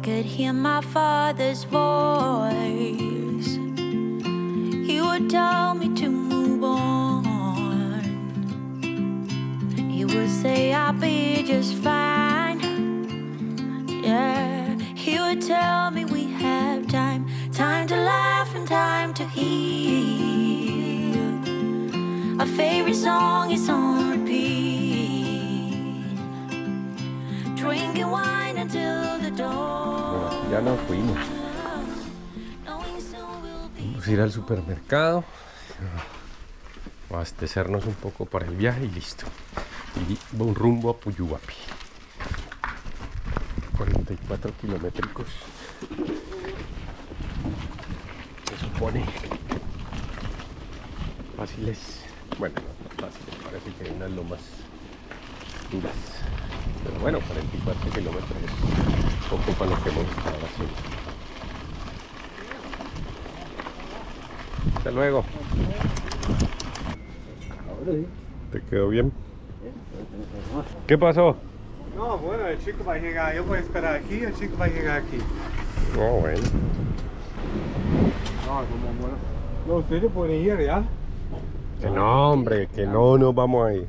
could hear my father's voice. He would tell me to move on. He would say I'll be just fine. Yeah, he would tell me we have time, time to laugh and time to heal. Our favorite song is on repeat. Drinking wine until the dawn. Bueno, ya nos fuimos. Vamos a ir al supermercado, abastecernos un poco para el viaje y listo. Y un rumbo a Puyuhuapi. 44 kilométricos. Se supone fáciles. Bueno, no fáciles, parece que hay unas lomas duras. Pero bueno, 44 kilómetros es poco para lo que hemos estado haciendo. Hasta luego. ¿Te quedó bien? ¿Qué pasó? No, bueno, el chico va a llegar, yo voy a esperar aquí, el chico va a llegar aquí. Oh, bueno. No, como bueno. No, ustedes pueden ir ya. Que no, hombre, que no nos vamos a ir.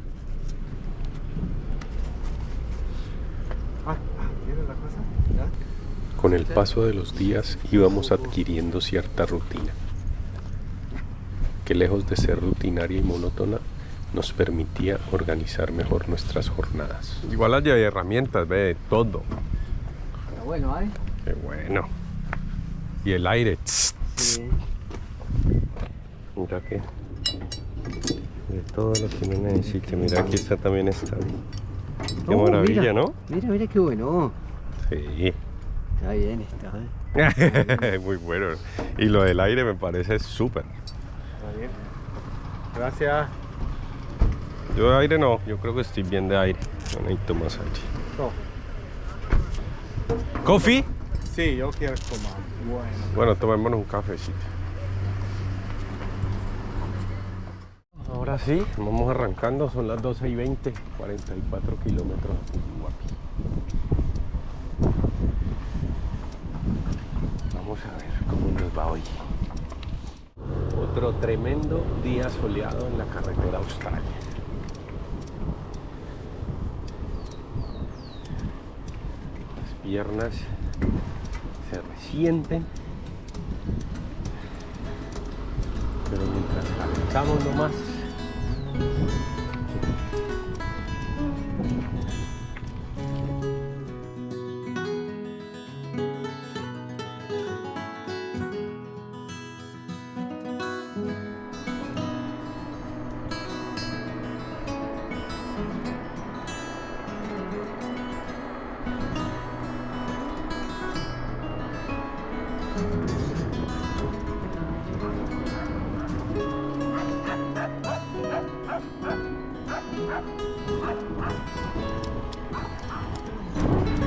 ¿Tienes la cosa? ¿Ya? Con el paso de los días íbamos adquiriendo cierta rutina, que lejos de ser rutinaria y monótona, nos permitía organizar mejor nuestras jornadas. Igual allá hay herramientas, ve, de todo. Pero bueno, ¿eh? Qué bueno. Y el aire. Tss, tss. Sí. Mira que de todo lo que uno necesite. Mira, aquí está también esta. Qué Oh, maravilla, mira, ¿no? Mira, mira qué bueno. Sí. Está bien, está bien. Muy bueno. Y lo del aire me parece súper. Está bien. Gracias. Yo de aire no, yo creo que estoy bien de aire. No necesito más aire. No. ¿Coffee? Sí, yo quiero tomar. Bueno. Bueno, tomémonos un cafecito. Ahora sí, vamos arrancando, son las 12:20, 44 kilómetros a Puyuhuapi. Vamos a ver cómo nos va hoy. Otro tremendo día soleado en la carretera austral. Las piernas se resienten, pero mientras calentamos nomás.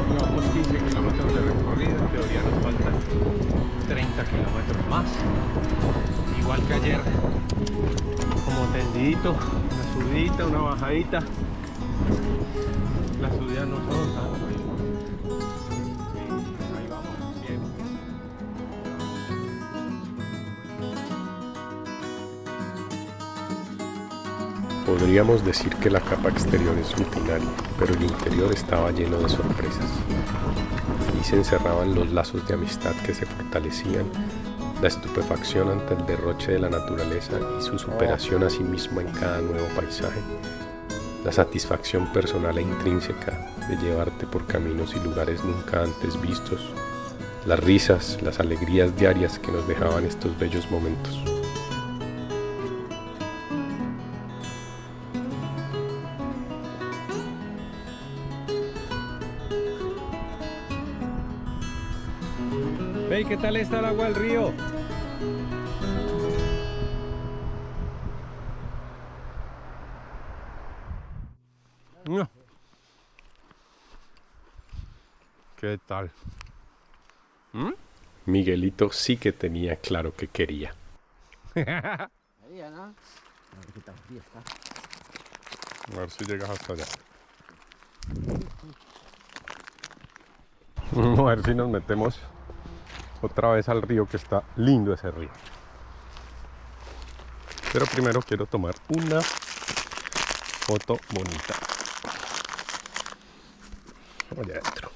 Llevamos 15 kilómetros de recorrido, en teoría nos faltan 30 kilómetros más. Igual que ayer, como tendidito, una subidita, una bajadita. Las subidas no son tan buenas. Ahí vamos, bien. Podríamos decir que la capa exterior es rutinaria, pero el interior estaba lleno de sorpresas. Allí se encerraban los lazos de amistad que se fortalecían, la estupefacción ante el derroche de la naturaleza y su superación a sí misma en cada nuevo paisaje, la satisfacción personal e intrínseca de llevarte por caminos y lugares nunca antes vistos, las risas, las alegrías diarias que nos dejaban estos bellos momentos. Hey, ¿qué tal está el agua del río? No. ¿Qué tal? Miguelito sí que tenía claro que quería. Ahí, ¿no? A ver qué tan fría está. A ver si llegas hasta allá. Vamos a ver si nos metemos otra vez al río, que está lindo ese río. Pero primero quiero tomar una foto bonita. Allá adentro.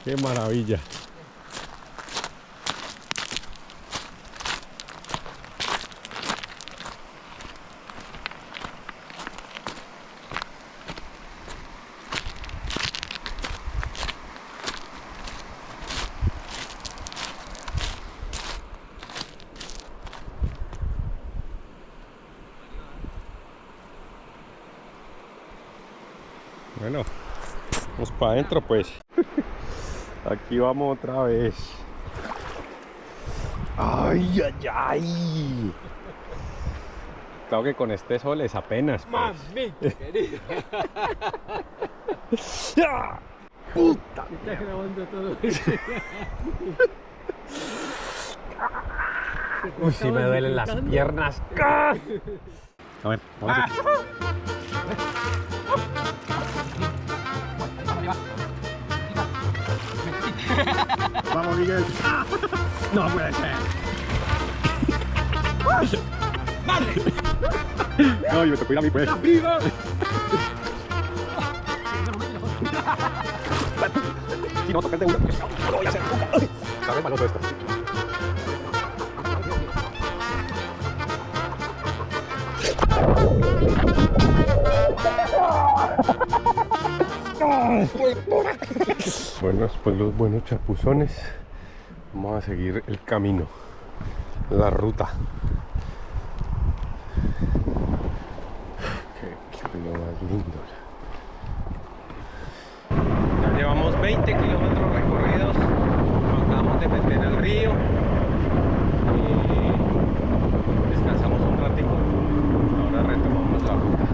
¡Qué maravilla! Bueno, vamos para adentro pues. Aquí vamos otra vez. ¡Ay, ay, ay! Claro que con este sol es apenas pues. ¡Mami, querido! ¡Puta! Estás grabando todo eso. Uy, sí me duelen las piernas. A ver, vamos a Vamos, Miguel. No puede ser. ¡Madre! No, yo me tocó ir a mí, pues. ¡Viva! Si no tocas de uno, no lo voy a hacer nunca. ¿Sabes, maloso esto? Bueno, después los buenos chapuzones, vamos a seguir el camino, la ruta. Qué río más lindo. Ya llevamos 20 kilómetros recorridos, nos acabamos de meter al río y descansamos un ratito. Ahora retomamos la ruta.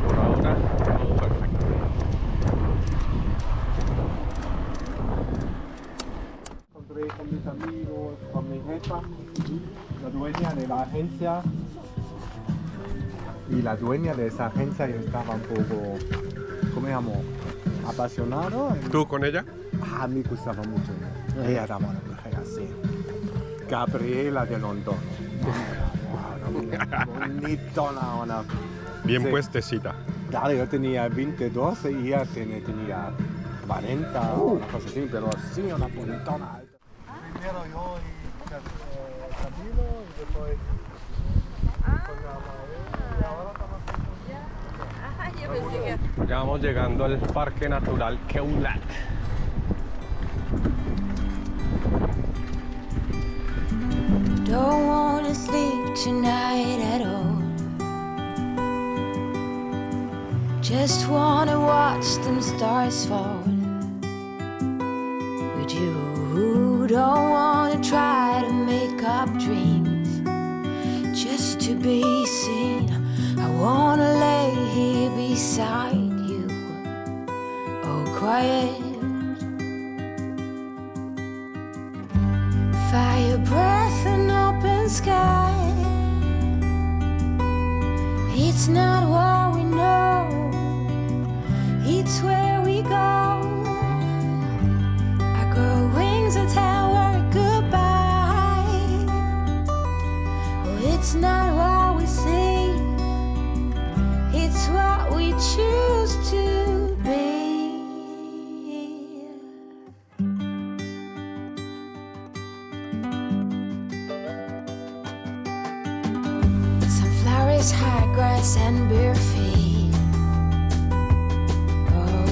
Por ahora todo perfecto. Encontré con mis amigos, con mi jefa, la dueña de la agencia. Y la dueña de esa agencia yo estaba un poco, ¿cómo llamo? Apasionado. ¿Tú con ella? Me gustaba mucho. Ella era una mujer así. Gabriela de London. Bonitona, una. Bien Sí. puestecita. Claro, yo tenía 22 y ella tenía 40, una cosa así, pero sí, una bonitona. Primero yo y Camilo y después con la madre. Y ahora estamos. Ya vamos llegando al Parque Natural Keulat. Don't wanna sleep tonight at all. Just wanna watch them stars fall with you. Don't wanna try to make up dreams just to be seen. I wanna lay here beside you, all quiet. Fire breath and open sky. It's not what we know, it's where we go. I grow wings and tell her goodbye. Oh, it's not what we see, it's what we choose to be. Sunflowers, high grass, and bare feet. Oh,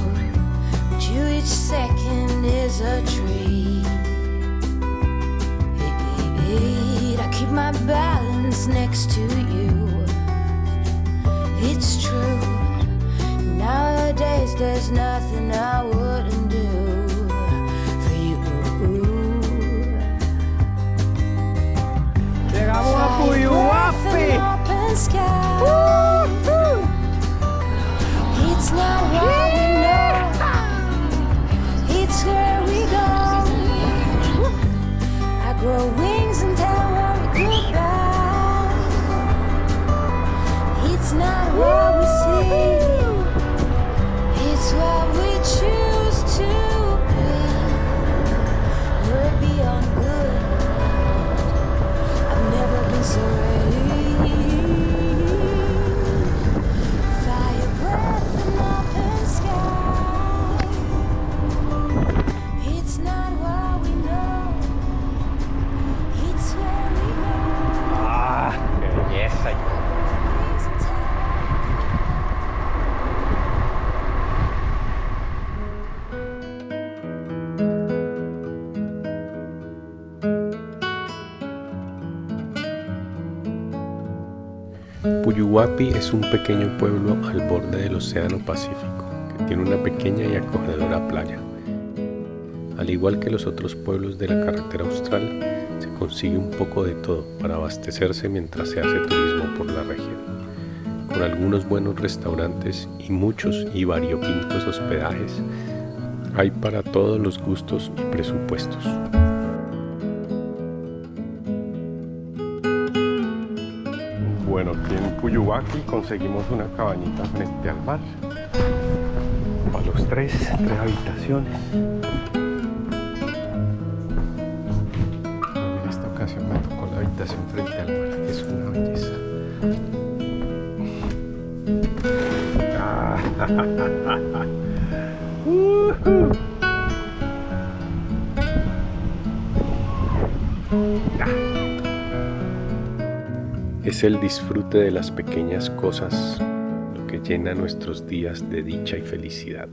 but you each second is a treat. I keep my balance next to you. It's true. Nowadays there's nothing I wouldn't do for you. Llegamos a Puyuhuapi. It's not what we know, it's where we go. I grow wings and tell her goodbye. It's not Puyuhuapi es un pequeño pueblo al borde del Océano Pacífico que tiene una pequeña y acogedora playa. Al igual que los otros pueblos de la carretera austral, se consigue un poco de todo para abastecerse mientras se hace turismo por la región, con algunos buenos restaurantes y muchos y variopintos hospedajes. Hay para todos los gustos y presupuestos. Bueno, aquí en Puyuhuapi conseguimos una cabañita frente al mar. Para los tres habitaciones. En esta ocasión me tocó la habitación frente al mar, que es una belleza. Es el disfrute de las pequeñas cosas lo que llena nuestros días de dicha y felicidad.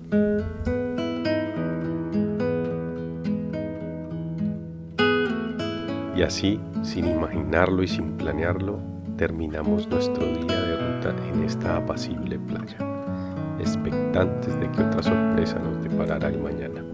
Y así, sin imaginarlo y sin planearlo, terminamos nuestro día de ruta en esta apacible playa, expectantes de que otra sorpresa nos deparará el mañana.